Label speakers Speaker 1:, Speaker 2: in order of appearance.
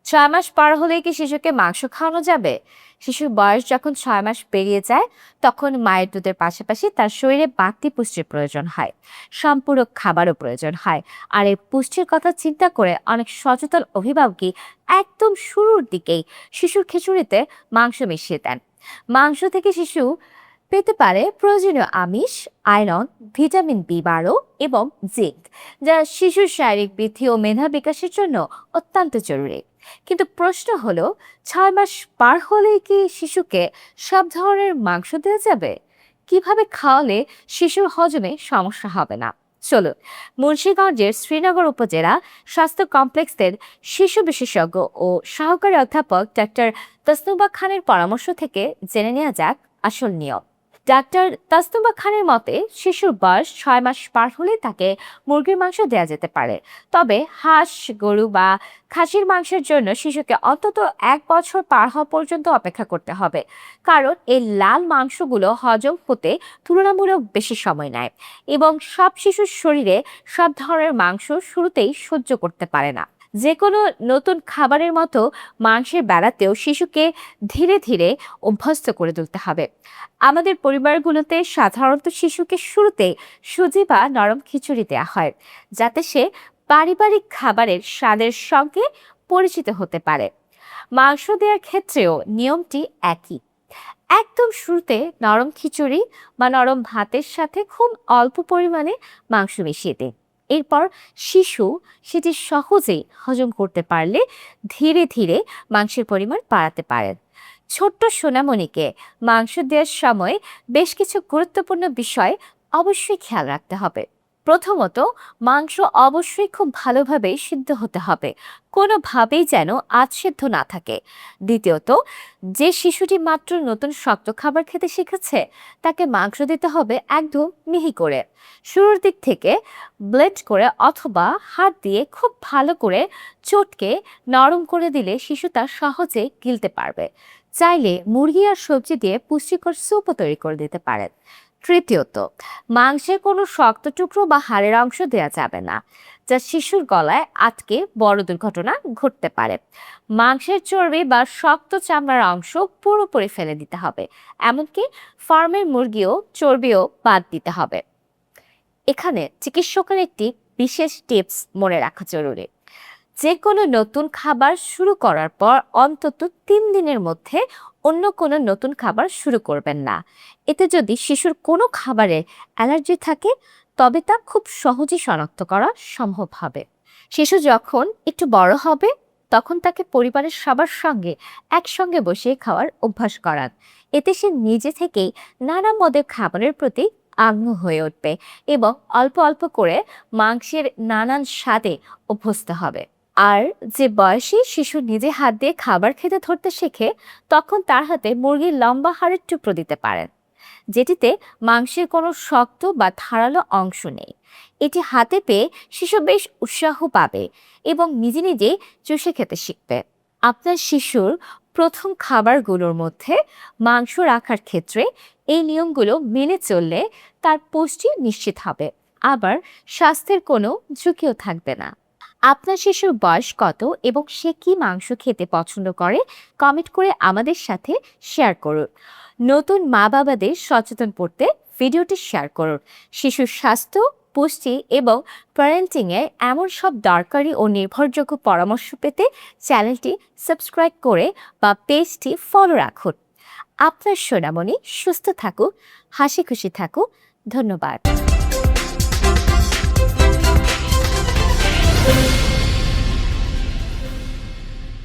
Speaker 1: 6 মাস পার হলেই কি শিশুকে মাংস খাওয়ানো যাবে? শিশুর বয়স যখন 6 মাস পেরিয়ে যায়, তখন মায়ের দুধের পাশাপাশি তার শরীরে বাড়তি পুষ্টির প্রয়োজন হয়। সম্পূরক খাবারও প্রয়োজন হয়। আর এই পুষ্টির কথা চিন্তা করে অনেক সচেতন অভিভাবকই একদম শুরুর দিকেই শিশুর খিচুড়িতে মাংস মিশিয়ে দেন। মাংস থেকে শিশু পেতে পারে প্রয়োজনীয় আমিষ, আয়রন, ভিটামিন বি12 এবং জিঙ্ক, যা শিশুর শারীরিক বৃদ্ধি ও মেধা বিকাশের জন্য অত্যন্ত জরুরি। কিন্তু প্রশ্ন হলো, 6 মাস পার হলেই কি শিশুকে সব ধরনের মাংস দেওয়া যাবে? কিভাবে খাওয়ালে শিশুর হজমে সমস্যা হবে না? চলুন মুন্সিগঞ্জের শ্রীনগর উপজেলা স্বাস্থ্য কমপ্লেক্সের শিশু বিশেষজ্ঞ ও সহকারী অধ্যাপক ডাক্তার তাসনুবা খানের পরামর্শ থেকে জেনে নেওয়া যাক আসল নিয়ম। ডাক্তার তাসনুবা খানের মতে, শিশুর বয়স 6 মাস পার হলে তাকে মুরগির মাংস দেওয়া যেতে পারে। তবে হাঁস, গরু বা খাসির মাংসের জন্য শিশুকে অন্তত 1 বছর পার হওয়া পর্যন্ত অপেক্ষা করতে হবে, কারণ এই লাল মাংসগুলো হজম হতে তুলনামূলক বেশি সময় নেয় এবং সব শিশুর শরীরে সব ধরনের মাংস শুরুতেই সহ্য করতে পারে না। যে কোনো নতুন খাবারের মতো মাংসের বেলাতেও শিশুকে ধীরে ধীরে অভ্যস্ত করে তুলতে হবে। আমাদের পরিবারগুলোতে সাধারণত শিশুকে শুরুতে সুজি বা নরম খিচুড়ি দেওয়া হয়, যাতে সে পারিবারিক খাবারের স্বাদের সঙ্গে পরিচিত হতে পারে। মাংস দেওয়ার ক্ষেত্রেও নিয়মটি একই। একদম শুরুতে নরম খিচুড়ি বা নরম ভাতের সাথে খুব অল্প পরিমাণে মাংস মিশিয়ে দিন। এরপর শিশু সেটি সহজেই হজম করতে পারলে ধীরে ধীরে মাংসের পরিমাণ বাড়াতে পারেন। ছোট্ট সোনামণিকে মাংস দেওয়ার সময় বেশ কিছু গুরুত্বপূর্ণ বিষয় অবশ্যই খেয়াল রাখতে হবে। প্রথমত, মাংস অবশ্যই খুব ভালোভাবে সিদ্ধ হতে হবে, কোনোভাবেই যেন আধসিদ্ধ না থাকে। দ্বিতীয়ত, যে শিশুটি মাত্র নতুন শক্ত খাবার খেতে শিখেছে, তাকে মাংস দিতে হবে একদম মিহি করে। শুরুর দিক থেকে ব্লেন্ড করে অথবা হাত দিয়ে খুব ভালো করে চটকে নরম করে দিলে শিশু তা সহজে গিলতে পারবে। চাইলে মুরগি আর সবজি দিয়ে পুষ্টিকর স্যুপও তৈরি করে দিতে পারেন। তৃতীয়ত, মাংসের কোনো শক্ত টুকরো বা হাড়ের অংশ দেওয়া যাবে না, যা শিশুর গলায় আটকে বড় দুর্ঘটনা ঘটতে পারে। মাংসের চর্বি বা শক্ত চামড়ার অংশ পুরোপুরি ফেলে দিতে হবে, এমনকি ফার্মের মুরগিও চর্বিও বাদ দিতে হবে। এখানে চিকিৎসকের একটি বিশেষ টিপস মনে রাখা জরুরি। যে কোনো নতুন খাবার শুরু করার পর অন্তত 3 দিনের মধ্যে অন্য কোনো নতুন খাবার শুরু করবেন না। এতে যদি শিশুর কোনো খাবারে অ্যালার্জি থাকে, তবে তা খুব সহজেই শনাক্ত করা সম্ভব হবে। শিশু যখন একটু বড় হবে, তখন তাকে পরিবারের সবার সঙ্গে একসঙ্গে বসে খাওয়ার অভ্যাস করান। এতে সে নিজে থেকেই নানা মদের খাবারের প্রতি আগ্রহ হয়ে উঠবে এবং অল্প অল্প করে মাংসের নানান স্বাদে অভ্যস্ত হবে। আর যে বয়সী শিশু নিজে হাত দিয়ে খাবার খেতে ধরতে শেখে, তখন তার হাতে মুরগির লম্বা হাড়ের টুকরো দিতে পারেন, যেটিতে মাংসের কোনো শক্ত বা ধারালো অংশ নেই। এটি হাতে পেয়ে শিশু বেশ উৎসাহ পাবে এবং নিজে নিজে চুষে খেতে শিখবে। আপনার শিশুর প্রথম খাবারগুলোর মধ্যে মাংস রাখার ক্ষেত্রে এই নিয়মগুলো মেনে চললে তার পুষ্টি নিশ্চিত হবে, আবার স্বাস্থ্যের কোনো ঝুঁকিও থাকবে না। আপনার শিশুর বয়স কত এবং সে কি মাংস খেতে পছন্দ করে, কমেন্ট করে আমাদের সাথে শেয়ার করুন। নতুন মা বাবাদের সচেতন করতে ভিডিওটি শেয়ার করুন। শিশুর স্বাস্থ্য, পুষ্টি এবং প্যারেন্টিংয়ে এমন সব দরকারি ও নির্ভরযোগ্য পরামর্শ পেতে চ্যানেলটি সাবস্ক্রাইব করে বা পেজটি ফলো রাখুন। আপনার সোনামণি সুস্থ থাকুক, হাসি খুশি থাকুক। ধন্যবাদ।